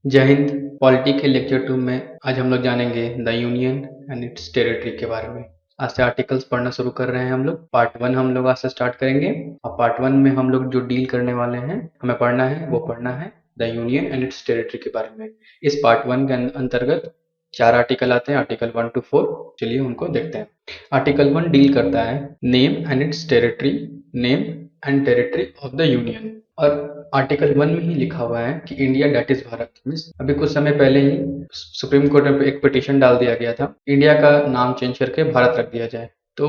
जय हिंद। पॉलिटी के लेक्चर 2 में आज हम लोग जानेंगे the union and its territory के बारे में। आज से आर्टिकल्स पढ़ना शुरू कर रहे हैं हम लोग। पार्ट 1 हम लोग आज से स्टार्ट करेंगे और पार्ट 1 में हम लोग जो डील करने वाले हैं, हमें पढ़ना है वो पढ़ना है the union and its territory के बारे में। इस पार्ट 1 के अंतर्गत 4 आर्टिकल आते हैं, आर्टिकल 1 to 4। चलिए उनको देखते हैं। आर्टिकल 1 डील करता है name and its territory, name and territory of the union. और आर्टिकल 1 में ही लिखा हुआ है कि India that is Bharat. Means अभी कुछ समय पहले ही सुप्रीम कोर्ट में एक पिटीशन डाल दिया गया था, इंडिया का नाम चेंज करके भारत रख दिया जाए। तो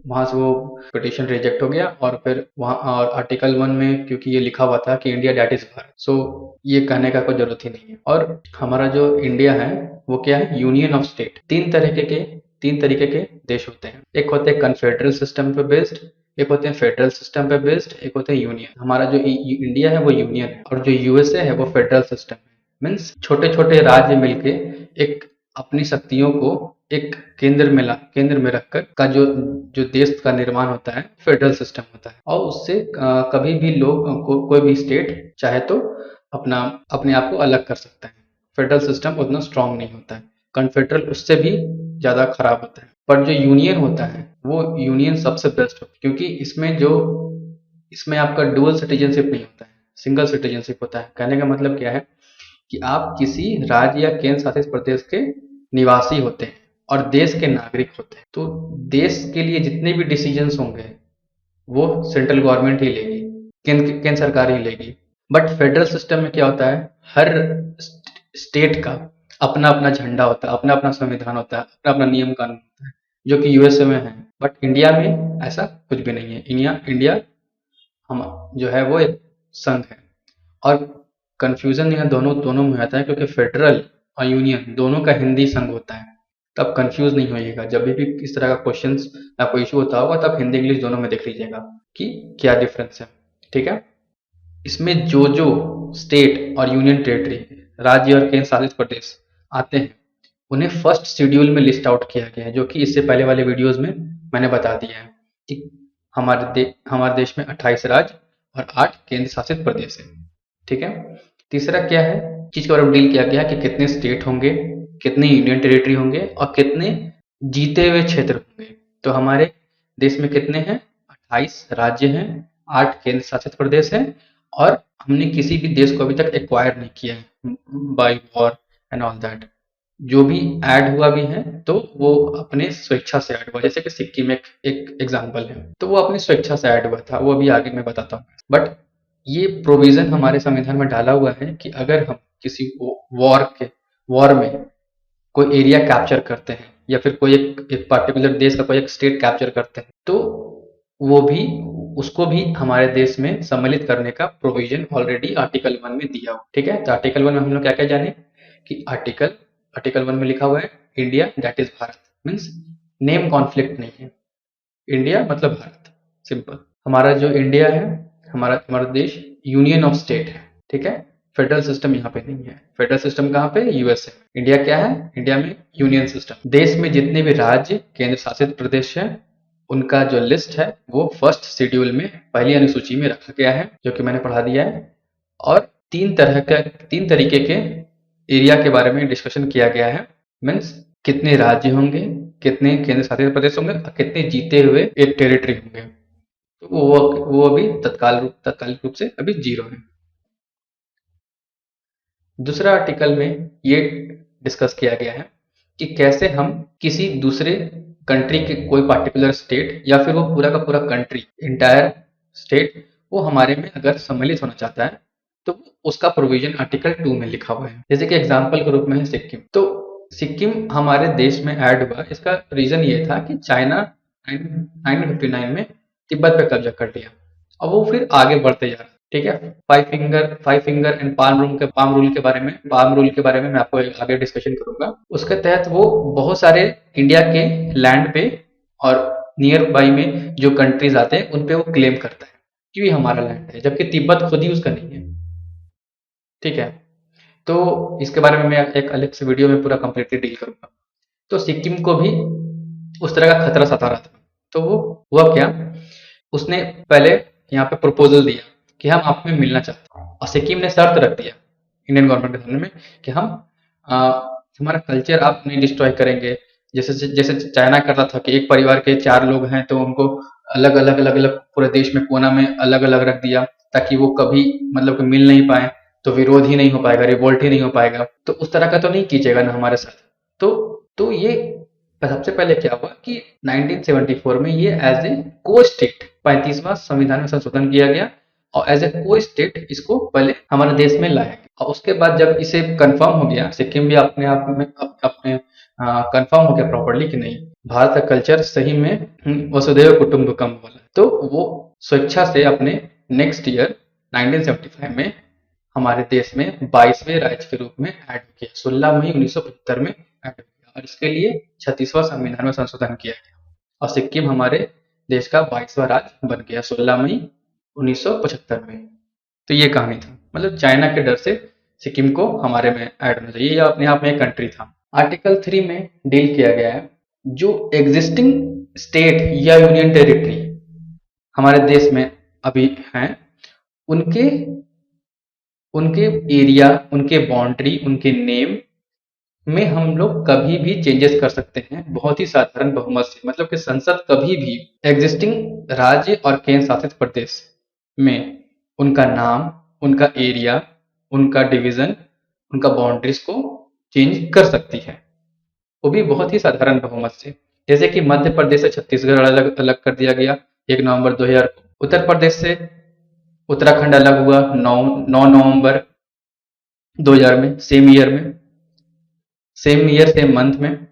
वहां से वो पिटीशन रिजेक्ट हो गया और फिर वहां और आर्टिकल 1 में क्योंकि ये लिखा हुआ था कि इंडिया डेट इज भारत, सो ये कहने का कोई जरूरत ही नहीं है। और हमारा जो इंडिया है वो क्या है, यूनियन ऑफ स्टेट। तीन तरीके के देश होते हैं। एक होते हैं कन्फेडरल सिस्टम पे बेस्ड, एक होते हैं फेडरल सिस्टम पे बेस्ड, एक होते हैं यूनियन। हमारा जो इंडिया है वो यूनियन है और जो यूएसए है वो फेडरल सिस्टम है। मीन्स छोटे छोटे राज्य मिलके एक अपनी शक्तियों को एक केंद्र में रखकर का जो देश का निर्माण होता है फेडरल सिस्टम होता है। और उससे कभी भी कोई भी स्टेट चाहे तो अपने आप को अलग कर सकता है। फेडरल सिस्टम उतना स्ट्रांग नहीं होता है, कन्फेडरल उससे भी ज्यादा खराब होता है। पर जो यूनियन होता है वो यूनियन सबसे बेस्ट होता है, क्योंकि इसमें आपका डुअल सिटीजनशिप नहीं होता है, सिंगल सिटीजनशिप होता है। कहने का मतलब क्या है कि आप किसी राज्य या केंद्र शासित प्रदेश के निवासी होते हैं और देश के नागरिक होते हैं। तो देश के लिए जितने भी डिसीजंस होंगे वो सेंट्रल गवर्नमेंट ही लेगी, केंद्र सरकार ही लेगी। बट फेडरल सिस्टम में क्या होता है, हर स्टेट का अपना अपना झंडा होता है, अपना अपना संविधान होता है, अपना अपना नियम कानून होता है, जो कि यूएसए में है। बट इंडिया में ऐसा कुछ भी नहीं है। इंडिया हम जो है वो एक संघ है। और कंफ्यूजन यहाँ दोनों में आता है, क्योंकि फेडरल और यूनियन दोनों का हिंदी संघ होता है। तब कंफ्यूज नहीं होइएगा, जब भी इस तरह का क्वेश्चन या कोई इशू होता होगा तब हिंदी इंग्लिश दोनों में देख लीजिएगा कि क्या डिफरेंस है। ठीक है। इसमें जो स्टेट और यूनियन टेरिटरी, राज्य और केंद्र शासित प्रदेश आते हैं, उन्हें फर्स्ट शेड्यूल में लिस्ट आउट किया गया है, जो कि इससे पहले वाले वीडियोस में मैंने बता दिया है कि हमारे देश में 28 राज्य और 8 केंद्र शासित प्रदेश है। ठीक है। तीसरा क्या है, चीज के बारे में डील किया गया है कि कितने स्टेट होंगे, कितने यूनियन टेरिटरी होंगे और कितने जीते हुए क्षेत्र होंगे। तो हमारे देश में कितने हैं, 28 राज्य हैं, 8 केंद्र शासित प्रदेश हैं और हमने किसी भी देश को अभी तक एक्वायर नहीं किया है by war and all that. जो भी ऐड हुआ भी है तो वो अपने स्वेच्छा से ऐड हुआ, जैसे कि सिक्किम एक एग्जांपल है, तो वो अपनी स्वेच्छा से ऐड हुआ था, वो अभी आगे मैं बताता हूँ। बट ये प्रोविजन हमारे संविधान में डाला हुआ है कि अगर हम किसी वॉर में कोई एरिया कैप्चर करते हैं या फिर कोई एक पर्टिकुलर देश का कोई एक स्टेट कैप्चर करते हैं, तो उसको भी हमारे देश में सम्मिलित करने का प्रोविजन ऑलरेडी आर्टिकल 1 में दिया हुआ। ठीक है। तो आर्टिकल 1 में हम लोग क्या क्या जाने कि आर्टिकल 1 में लिखा हुआ है India that is Bharat. Means name conflict नहीं है, इंडिया मतलब भारत, सिंपल। हमारा जो इंडिया है, हमारा देश यूनियन ऑफ स्टेट है। ठीक है। फेडरल सिस्टम यहाँ पे नहीं है। फेडरल सिस्टम कहाँ पे, यूएस है। इंडिया क्या है, इंडिया में यूनियन सिस्टम। देश में जितने भी राज्य केंद्र शासित प्रदेश है उनका जो लिस्ट है वो फर्स्ट शेड्यूल में पहली अनुसूची में रखा गया है, जो कि मैंने पढ़ा दिया है। और तीन तरीके के एरिया के बारे में डिस्कशन किया गया है। मीन्स कितने राज्य होंगे, कितने केंद्र शासित प्रदेश होंगे और कितने जीते हुए एक टेरिटरी होंगे। तो वो अभी तत्कालिक रूप से अभी 0 है। दूसरा आर्टिकल में ये डिस्कस किया गया है कि कैसे हम किसी दूसरे कंट्री के कोई पार्टिकुलर स्टेट या फिर वो पूरा का पूरा कंट्री, इंटायर स्टेट, वो हमारे में अगर सम्मिलित होना चाहता है तो उसका प्रोविजन आर्टिकल 2 में लिखा हुआ है। जैसे कि एग्जांपल के रूप में है सिक्किम। तो सिक्किम हमारे देश में ऐड हुआ, इसका रीजन ये था कि चाइना 1959 में तिब्बत पे कब्जा कर लिया और वो फिर आगे बढ़ते जा रहा। ठीक है। Five finger and palm rule के बारे में मैं आपको आगे डिस्कशन करूंगा। उसके तहत वो बहुत सारे इंडिया के लैंड पे और नियर बाई में जो कंट्रीज आते हैं उन पे वो क्लेम करता है कि ये हमारा लैंड है, जबकि तिब्बत खुद ही उसका नहीं है। ठीक है। तो इसके बारे में मैं एक अलग से वीडियो में पूरा कंप्लीटली डील करूंगा। तो सिक्किम को भी उस तरह का खतरा सता रहा था, तो वो हुआ क्या, उसने पहले यहाँ पे प्रपोजल दिया कि हम आप में मिलना चाहते हैं और सिक्किम ने शर्त रख दिया इंडियन गवर्नमेंट के सामने में कि हम हमारा कल्चर आप नहीं डिस्ट्रॉय करेंगे। जैसे जैसे चाइना करता था कि एक परिवार के 4 लोग हैं तो उनको अलग-अलग पूरे देश में कोना में अलग-अलग रख दिया ताकि वो कभी मतलब कि मिल नहीं पाएँ, तो विरोध ही नहीं हो पाएगा, रिवोल्ट ही नहीं हो पाएगा। तो उस तरह का तो नहीं कीजिएगा ना हमारे साथ। तो ये सबसे पहले क्या हुआ कि 1974 में ये एज़ ए को-स्टेट 35वां संविधान में संशोधन किया गया और एज़ ए को-स्टेट इसको पहले हमारे देश में लाया गया और उसके बाद जब इसे कन्फर्म हो गया, सिक्किम भी अपने आप में अपने कन्फर्म हो गया प्रॉपर्ली कि नहीं भारत का कल्चर सही में वसुधैव कुटुंबकम वाला, तो वो स्वेच्छा से अपने नेक्स्ट ईयर 1975 में हमारे देश में 22वें राज्य के रूप में ऐड किया। 16 मई 1975 में ऐड किया और इसके लिए 36वां संविधान में संशोधन किया गया और सिक्किम हमारे देश का 22वां राज्य बन गया 16 मई 1975 में। तो ये कहानी था, मतलब चाइना के डर से सिक्किम को हमारे में ऐड होना चाहिए, या अपने आप में एक कंट्री था। आर्टिकल 3 में डील किया गया है जो एग्जिस्टिंग स्टेट या यूनियन टेरिटरी हमारे देश में अभी हैं, उनके उनके एरिया, उनके बाउंड्री, उनके नेम में हम लोग कभी भी चेंजेस कर सकते हैं बहुत ही साधारण बहुमत से। मतलब कि संसद कभी भी एग्जिस्टिंग राज्य और केंद्र शासित प्रदेश में उनका नाम, उनका एरिया, उनका डिवीजन, उनका बाउंड्रीज को चेंज कर सकती है, वो भी बहुत ही साधारण बहुमत से। जैसे कि मध्य प्रदेश से छत्तीसगढ़ अलग अलग कर दिया गया 1 नवंबर 2000 को। उत्तर प्रदेश से उत्तराखंड अलग हुआ 9 नवंबर 2000 में, सेम ईयर सेम मंथ में।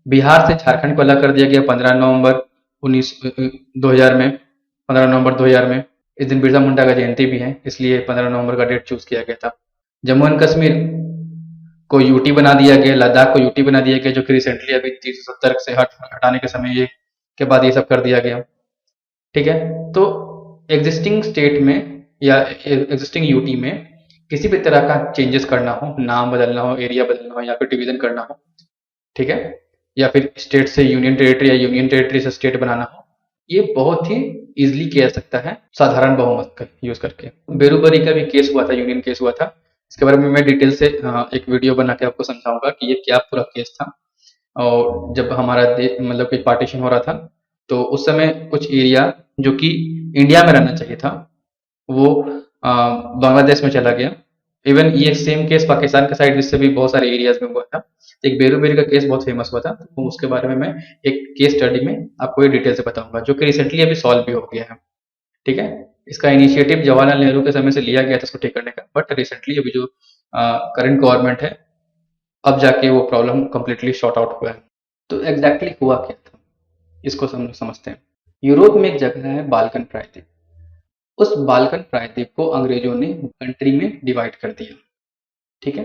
बिहार से झारखंड को अलग कर दिया गया 15 नवंबर 2000 में, 15 नवंबर 2000 में। इस दिन बिरसा मुंडा का जयंती भी है, इसलिए 15 नवंबर का डेट चूज किया गया था। जम्मू एंड कश्मीर को यूटी बना दिया गया, लद्दाख को यूटी बना दिया गया, जो कि रिसेंटली अभी 370 से हटाने के समय ये के बाद ये सब कर दिया गया। ठीक है, तो एग्जिस्टिंग स्टेट में या एग्जिस्टिंग यूटी में किसी भी तरह का चेंजेस करना हो, नाम बदलना हो, एरिया बदलना हो या फिर डिवीजन करना हो, ठीक है, या फिर स्टेट से यूनियन टेरिटरी या यूनियन टेरिटरी से स्टेट बनाना हो, ये बहुत ही इजीली किया जा सकता है साधारण बहुमत का यूज करके। बेरूबरी का भी केस हुआ था, यूनियन केस हुआ था, इसके बारे में मैं डिटेल से एक वीडियो बना के आपको समझाऊंगा कि ये क्या पूरा केस था। और जब हमारा मतलब कि पार्टीशन हो रहा था तो उस समय कुछ एरिया जो कि इंडिया में रहना चाहिए था वो बांग्लादेश में चला गया। इवन ये सेम केस पाकिस्तान के साइड से भी बहुत सारे एरियाज में हुआ था। एक बेरूबेरी का केस बहुत फेमस हुआ था, तो उसके बारे में मैं एक केस स्टडी में आपको ये डिटेल से बताऊंगा, जो कि रिसेंटली अभी सॉल्व भी हो गया है। ठीक है, इसका इनिशिएटिव जवाहरलाल नेहरू के समय से लिया गया था इसको ठीक करने का, बट रिसेंटली अभी जो करंट गवर्नमेंट है अब जाके वो प्रॉब्लम कंप्लीटली शॉर्ट आउट हुआ है। तो एग्जैक्टली हुआ क्या था इसको समझते हैं। यूरोप में एक जगह है बाल्कन प्रायद्वीप, उस बाल्कन प्रायद्वीप को अंग्रेजों ने कंट्री में डिवाइड कर दिया। ठीक है,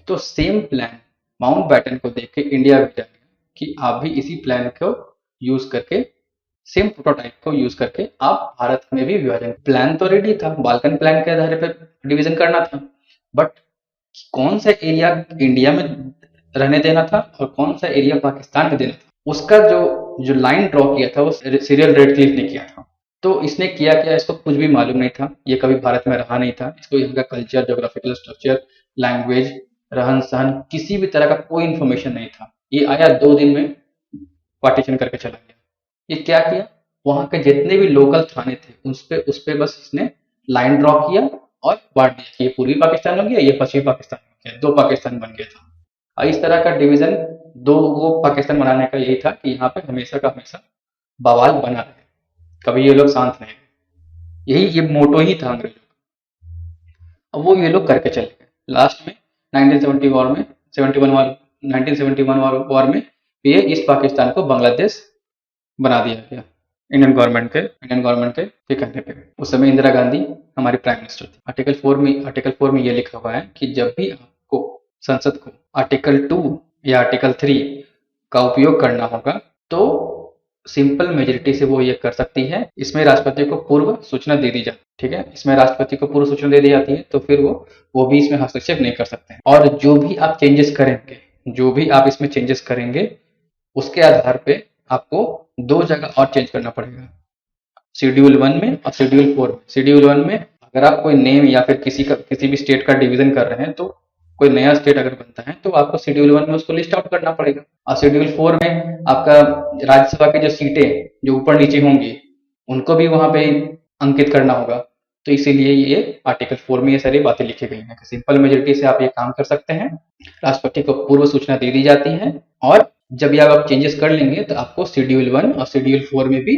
तो सेम प्लान माउंटबेटन को देख के इंडिया भेजा गया कि आप भी इसी प्लान को यूज करके, सेम प्रोटोटाइप को यूज करके आप भारत में भी विभाजन। प्लान तो रेडी था, बाल्कन प्लान के आधार पर डिवीजन करना था, बट कौन सा एरिया इंडिया में रहने देना था और कौन सा एरिया पाकिस्तान में देना था, उसका जो लाइन ड्रॉ किया था वो सीरियल रेडक्लिफ ने किया था। तो इसने किया क्या, इसको कुछ भी मालूम नहीं था, ये कभी भारत में रहा नहीं था, इसको यहाँ का कल्चर, ज्योग्राफिकल स्ट्रक्चर, लैंग्वेज, रहन सहन, किसी भी तरह का कोई इन्फॉर्मेशन नहीं था। ये आया 2 दिन में पार्टीशन करके चला गया। ये क्या किया, वहां के जितने भी लोकल थाने थे उस पे बस इसने लाइन ड्रॉ किया और बांट दिया कि ये पूर्वी पाकिस्तान बन गया, ये पश्चिमी पाकिस्तान बन गया, 2 पाकिस्तान बन गया था। और इस तरह का डिवीजन 2 पाकिस्तान बनाने का यही था कि यहाँ पे हमेशा का हमेशा बवाल बना रहे, कभी ये लोग शांत नहीं रहे, यही ये मोटो ही था अंग्रेजों का। अब वो ये लोग करके चले गए। लास्ट में 1971 वॉर में 1971 वॉर में ये ईस्ट पाकिस्तान को बांग्लादेश बना दिया गया इंडियन गवर्नमेंट के कहने पे। उस समय इंदिरा गांधी हमारी प्राइम मिनिस्टर थी। आर्टिकल 4 में ये लिखा हुआ है कि जब भी आपको संसद को आर्टिकल 2 या आर्टिकल 3 का उपयोग करना होगा तो सिंपल मेजोरिटी से वो ये कर सकती है। इसमें राष्ट्रपति को पूर्व सूचना दे दी जाती है। ठीक है, इसमें राष्ट्रपति को पूर्व सूचना दे दी जाती है, तो फिर वो भी इसमें हस्तक्षेप नहीं कर सकते हैं। और जो भी आप इसमें चेंजेस करेंगे उसके आधार पे आपको 2 जगह और चेंज करना पड़ेगा, शेड्यूल 1 में और शेड्यूल 4 में। शेड्यूल 1 में अगर आप कोई नेम या फिर किसी भी स्टेट का डिवीजन कर रहे हैं तो कोई नया स्टेट अगर बनता है तो आपको शेड्यूल 1 में उसको लिस्ट आउट करना पड़ेगा, और शेड्यूल 4 में आपका राज्यसभा की जो सीटें जो ऊपर नीचे होंगी उनको भी वहां पे अंकित करना होगा। तो इसीलिए ये आर्टिकल 4 में ये सारी बातें लिखी गई हैं कि सिंपल मेजोरिटी से आप ये काम कर सकते हैं, राष्ट्रपति को पूर्व सूचना दे दी जाती है, और जब ये आप चेंजेस कर लेंगे तो आपको शेड्यूल 1 और शेड्यूल 4 में भी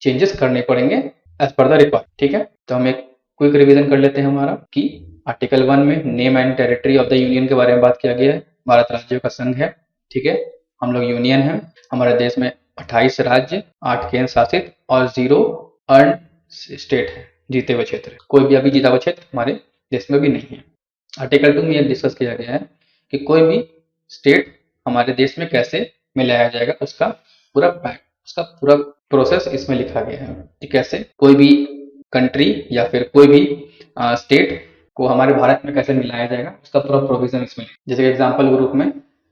चेंजेस करने पड़ेंगे एज पर द रिक्वायरमेंट। ठीक है, तो हम एक क्विक रिवीजन कर लेते हैं हमारा कि आर्टिकल 1 में name and territory of the union के बारे में बात किया गया है। भारत राज्यों का संघ है, ठीक है, हम लोग यूनियन है। हमारे देश में 28 राज्य, 8 केंद्र शासित और 0 अर्न स्टेट है, जीते हुए क्षेत्र। कोई भी अभी जीता हुआ क्षेत्र हमारे देश में भी नहीं है। आर्टिकल 2 में यह डिस्कस किया गया है कि कोई भी स्टेट हमारे देश में कैसे मिलाया जाएगा, उसका पूरा प्रोसेस इसमें लिखा गया है कि कैसे कोई भी कंट्री या फिर कोई भी स्टेट को हमारे भारत में कैसे मिलाया जाएगा, उसका पूरा प्रोविजन इसमें। जैसे एग्जाम्पल के रूप में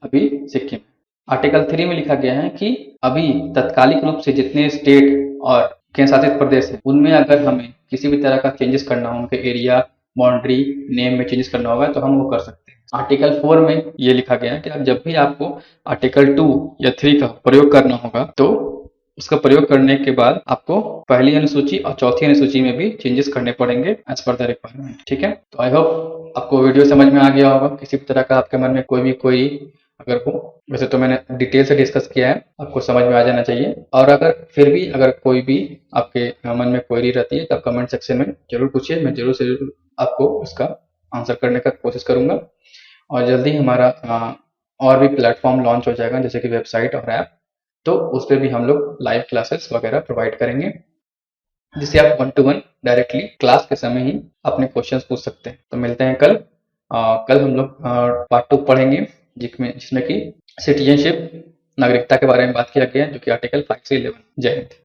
अभी सिक्किम, आर्टिकल 3 में लिखा गया है कि अभी तत्कालिक रूप से जितने स्टेट और केंद्र शासित प्रदेश है उनमें अगर हमें किसी भी तरह का चेंजेस करना हो, उनके एरिया, बाउंड्री, नेम में चेंजेस करना होगा तो हम वो कर सकते हैं। आर्टिकल 4 में ये लिखा गया है कि जब भी आपको आर्टिकल 2 या 3 का प्रयोग करना होगा तो उसका प्रयोग करने के बाद आपको पहली अनुसूची और चौथी अनुसूची में भी चेंजेस करने पड़ेंगे एज पर द रिक्वायरमेंट। ठीक है, तो आई होप आपको वीडियो समझ में आ गया होगा। किसी भी तरह का आपके मन में कोई भी क्वेरी अगर हो, वैसे तो मैंने डिटेल से डिस्कस किया है, आपको समझ में आ जाना चाहिए। और अगर फिर भी अगर कोई भी आपके मन में क्वेरी रहती है तो आप कमेंट सेक्शन में जरूर पूछिए, मैं जरूर से जरूर आपको उसका आंसर करने का कोशिश करूंगा। और जल्दी हमारा और भी प्लेटफॉर्म लॉन्च हो जाएगा, जैसे कि वेबसाइट और ऐप, तो उस पर भी हम लोग लाइव क्लासेस वगैरह प्रोवाइड करेंगे, जिससे आप 1 to 1 डायरेक्टली क्लास के समय ही अपने क्वेश्चंस पूछ सकते हैं। तो मिलते हैं कल। कल हम लोग पार्ट 2 पढ़ेंगे, जिसमें कि सिटीजनशिप, नागरिकता के बारे में बात किया गया है, जो कि आर्टिकल 5 से 11। जय हिंद।